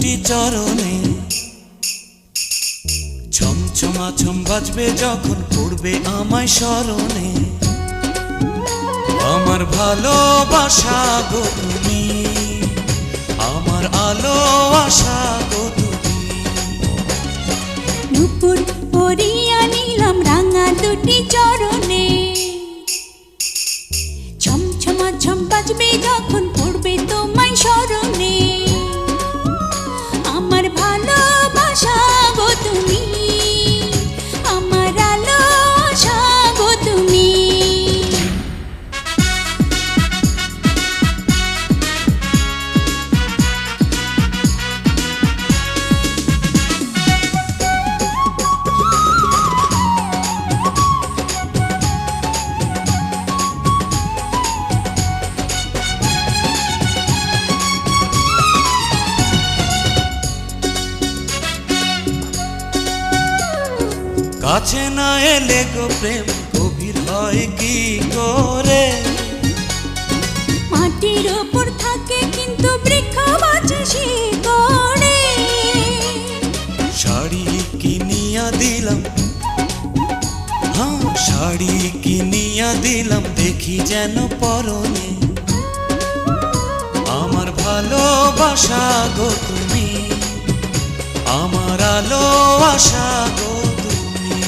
দুটি চরণে ছমছমা ছম বাজবে যখন পড়বে আমায় স্মরণে। আমার ভালোবাসা গো তুমি, আমার আলো আশা গো তুমি। নুপুর পরিয়া নিলাম রাঙা দুটি চরণে, ছমছমা ছম বাজবে যখন পড়বে তোমায় স্মরণে। আমার ভালোবাসা গো তুমি, আমার আলো আশা গো তুমি। কাছে না এলে গো প্রেম গভীর হয় কি করে। মাটির উপর থাকে কিন্তু বৃক্ষ বাঁচে শিকড়ে। শাড়ি কিনিয়া দিলাম, হ্যাঁ শাড়ি কিনিয়া দিলাম দেখি যেন পরনে। আমার ভালোবাসা গো তুমি, আমার আলো আশা গো তুমি।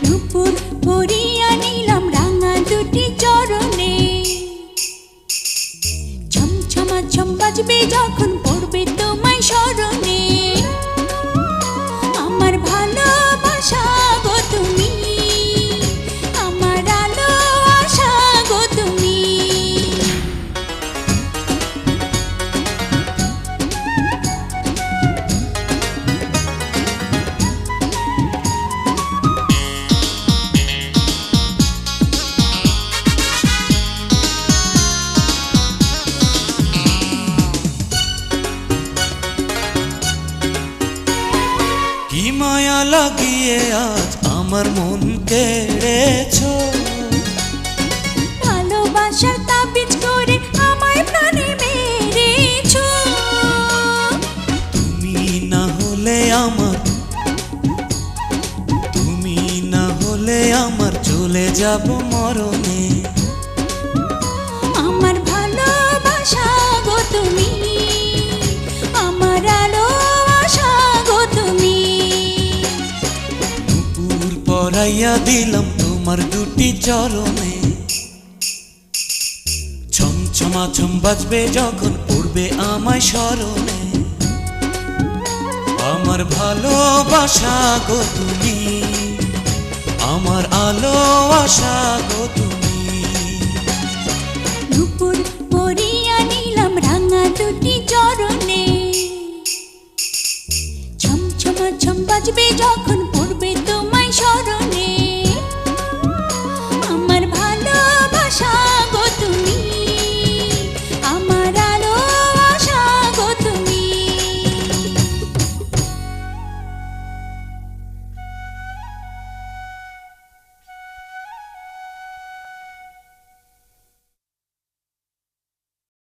নুপুর পরিয়া নিলাম রাঙা দুটি চরণে, ছমছমা ছম বাজবে যখন পড়বে তোমায় স্মরণে। আমার ভালোবাসা গো তুমি, আমার আলো আশা গো তুমি। কি মায়া লাগিয়ে আজ আমার মন কেড়েছো। ভালোবাসার তাবিজ করে আমায় প্রাণে মেরেছো। তুমি না হলে আমার, তুমি না হলে আমার চলে যাব মরণে। আমার ভালোবাসা গো তুমি, আমার আলো আশা গো তুমি। নুপুর পরাইয়া দিলাম তোমার দুটি চরণে, ছমছমা ছম বাজবে যখন পড়বে আমায় স্মরণে। আমার ভালোবাসা গো তুমি, আমার আলো আশা গো তুমি। নুপুর পরিয়া নিলাম রাঙা দুটি চরণে, ছমছমা ছম বাজবে যখন